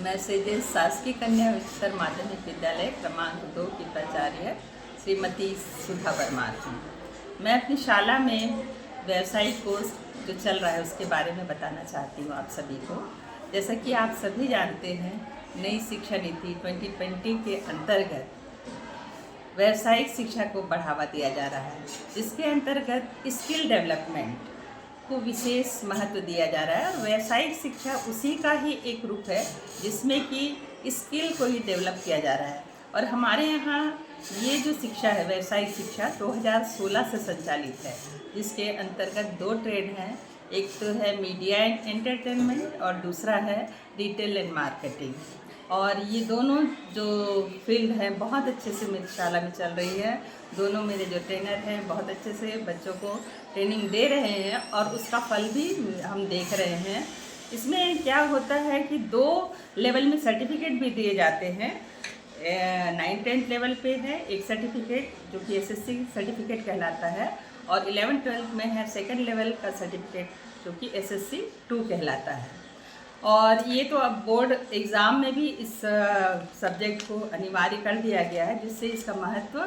Messages शासकीय कन्या उच्चतर माध्यमिक विद्यालय क्रमांक 2 की प्राचार्य श्रीमती सुधा परमार हूँ। मैं अपनी शाला में व्यावसायिक कोर्स जो चल रहा है उसके बारे में बताना चाहती हूँ आप सभी को। जैसा कि आप सभी जानते हैं, नई शिक्षा नीति 2020 के अंतर्गत व्यावसायिक शिक्षा को बढ़ावा दिया जा रहा है, जिसके अंतर्गत स्किल डेवलपमेंट को विशेष महत्व दिया जा रहा है। और व्यावसायिक शिक्षा उसी का ही एक रूप है जिसमें कि स्किल को ही डेवलप किया जा रहा है। और हमारे यहाँ ये जो शिक्षा है, व्यावसायिक शिक्षा 2016 से संचालित है, जिसके अंतर्गत 2 ट्रेड हैं। एक तो है मीडिया एंड एंटरटेनमेंट और दूसरा है रिटेल एंड मार्केटिंग। और ये दोनों जो फील्ड हैं बहुत अच्छे से मेरी शाला में चल रही है। दोनों मेरे जो ट्रेनर हैं बहुत अच्छे से बच्चों को ट्रेनिंग दे रहे हैं और उसका फल भी हम देख रहे हैं। इसमें क्या होता है कि 2 लेवल में सर्टिफिकेट भी दिए जाते हैं। 9th-10th लेवल पे है एक सर्टिफिकेट जो कि SSC सर्टिफिकेट कहलाता है, और 11th-12th में है 2nd लेवल का सर्टिफिकेट जो कि SSC 2 कहलाता है। और ये तो अब बोर्ड एग्ज़ाम में भी इस सब्जेक्ट को अनिवार्य कर दिया गया है, जिससे इसका महत्व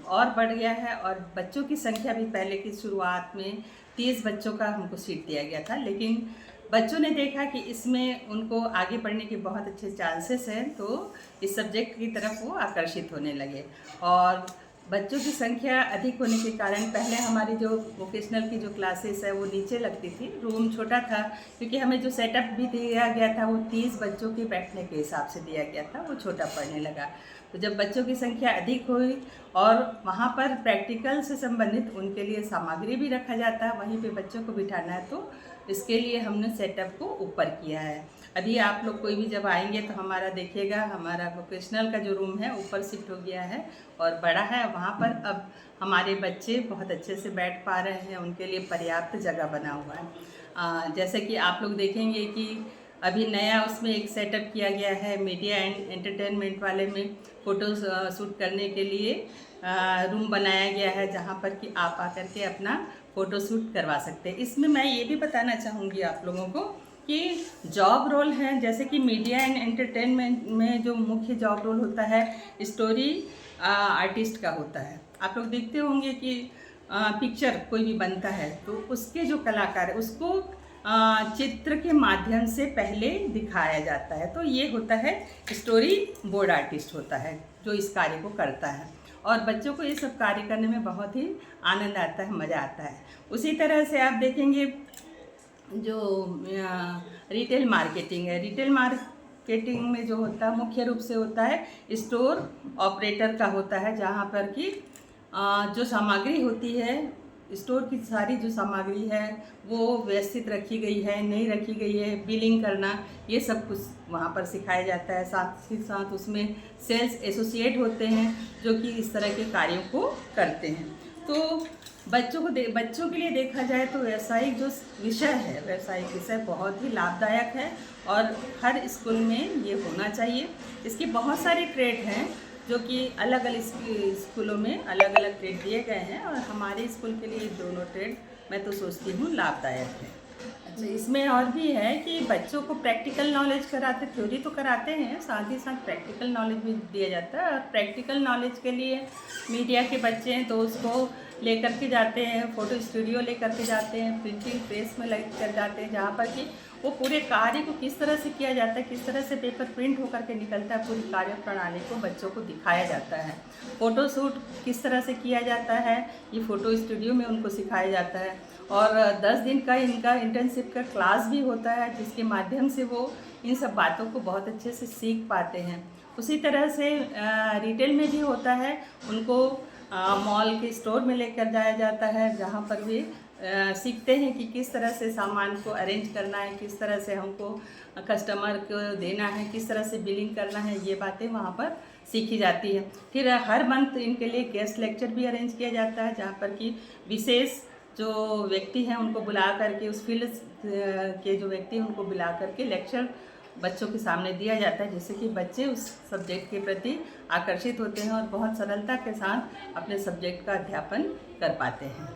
और बढ़ गया है। और बच्चों की संख्या भी पहले की शुरुआत में 30 बच्चों का हमको सीट दिया गया था, लेकिन बच्चों ने देखा कि इसमें उनको आगे बढ़ने के बहुत अच्छे चांसेस हैं, तो इस सब्जेक्ट की तरफ वो आकर्षित होने लगे। और बच्चों की संख्या अधिक होने के कारण पहले हमारी जो वोकेशनल की जो क्लासेस है वो नीचे लगती थी, रूम छोटा था, क्योंकि हमें जो सेटअप भी दिया गया था वो 30 बच्चों के बैठने के हिसाब से दिया गया था, वो छोटा पड़ने लगा। तो जब बच्चों की संख्या अधिक हुई और वहाँ पर प्रैक्टिकल से संबंधित उनके लिए सामग्री भी रखा जाता है, वहीं पे बच्चों को बिठाना है, तो इसके लिए हमने सेटअप को ऊपर किया है। अभी आप लोग कोई भी जब आएंगे तो हमारा देखिएगा, हमारा वोकेशनल का जो रूम है ऊपर शिफ्ट हो गया है और बड़ा है। वहाँ पर अब हमारे बच्चे बहुत अच्छे से बैठ पा रहे हैं, उनके लिए पर्याप्त जगह बना हुआ है। जैसे कि आप लोग देखेंगे कि अभी नया उसमें एक सेटअप किया गया है मीडिया एंड एंटरटेनमेंट वाले में, फ़ोटो शूट करने के लिए रूम बनाया गया है, जहाँ पर कि आप आकर के अपना फ़ोटो शूट करवा सकते हैं। इसमें मैं ये भी बताना चाहूँगी आप लोगों को कि जॉब रोल हैं, जैसे कि मीडिया एंड एंटरटेनमेंट में जो मुख्य जॉब रोल होता है स्टोरी आर्टिस्ट का होता है। आप लोग देखते होंगे कि पिक्चर कोई भी बनता है तो उसके जो कलाकार है उसको चित्र के माध्यम से पहले दिखाया जाता है, तो ये होता है स्टोरी बोर्ड आर्टिस्ट होता है जो इस कार्य को करता है। और बच्चों को ये सब कार्य करने में बहुत ही आनंद आता है, मज़ा आता है। उसी तरह से आप देखेंगे जो रिटेल मार्केटिंग है, रिटेल मार्केटिंग में जो होता है मुख्य रूप से होता है स्टोर ऑपरेटर का होता है, जहाँ पर कि जो सामग्री होती है, स्टोर की सारी जो सामग्री है वो व्यवस्थित रखी गई है, नहीं रखी गई है, बिलिंग करना, ये सब कुछ वहाँ पर सिखाया जाता है। साथ ही साथ उसमें सेल्स एसोसिएट होते हैं जो कि इस तरह के कार्यों को करते हैं। तो बच्चों के लिए देखा जाए तो व्यावसायिक जो विषय है, व्यावसायिक विषय बहुत ही लाभदायक है और हर स्कूल में ये होना चाहिए। इसके बहुत सारे ट्रेड हैं जो कि अलग अलग स्कूलों में अलग अलग ट्रेड दिए गए हैं, और हमारे स्कूल के लिए दोनों ट्रेड मैं तो सोचती हूँ लाभदायक है। अच्छा, इसमें और भी है कि बच्चों को प्रैक्टिकल नॉलेज कराते, थ्योरी तो कराते हैं, साथ ही साथ प्रैक्टिकल नॉलेज भी दिया जाता है। और प्रैक्टिकल नॉलेज के लिए मीडिया के बच्चे हैं तो उसको लेकर के जाते हैं, फ़ोटो स्टूडियो लेकर के जाते हैं, प्रिंटिंग प्रेस में लेकर जाते हैं, जहाँ पर कि वो पूरे कार्य को किस तरह से किया जाता है, किस तरह से पेपर प्रिंट होकर के निकलता है, पूरी कार्य प्रणाली को बच्चों को दिखाया जाता है। फ़ोटो शूट किस तरह से किया जाता है ये फ़ोटो स्टूडियो में उनको सिखाया जाता है। और 10 दिन का इनका इंटर्नशिप का क्लास भी होता है, जिसके माध्यम से वो इन सब बातों को बहुत अच्छे से सीख पाते हैं। उसी तरह से रिटेल में भी होता है, उनको मॉल के स्टोर में लेकर जाया जाता है, जहाँ पर भी सीखते हैं कि किस तरह से सामान को अरेंज करना है, किस तरह से हमको कस्टमर को देना है, किस तरह से बिलिंग करना है, ये बातें वहाँ पर सीखी जाती है। फिर हर मंथ इनके लिए गेस्ट लेक्चर भी अरेंज किया जाता है, जहाँ पर कि विशेष जो व्यक्ति हैं उनको बुला करके, उस फील्ड के जो व्यक्ति हैं उनको बुला करके लेक्चर बच्चों के सामने दिया जाता है, जिससे कि बच्चे उस सब्जेक्ट के प्रति आकर्षित होते हैं और बहुत सरलता के साथ अपने सब्जेक्ट का अध्यापन कर पाते हैं।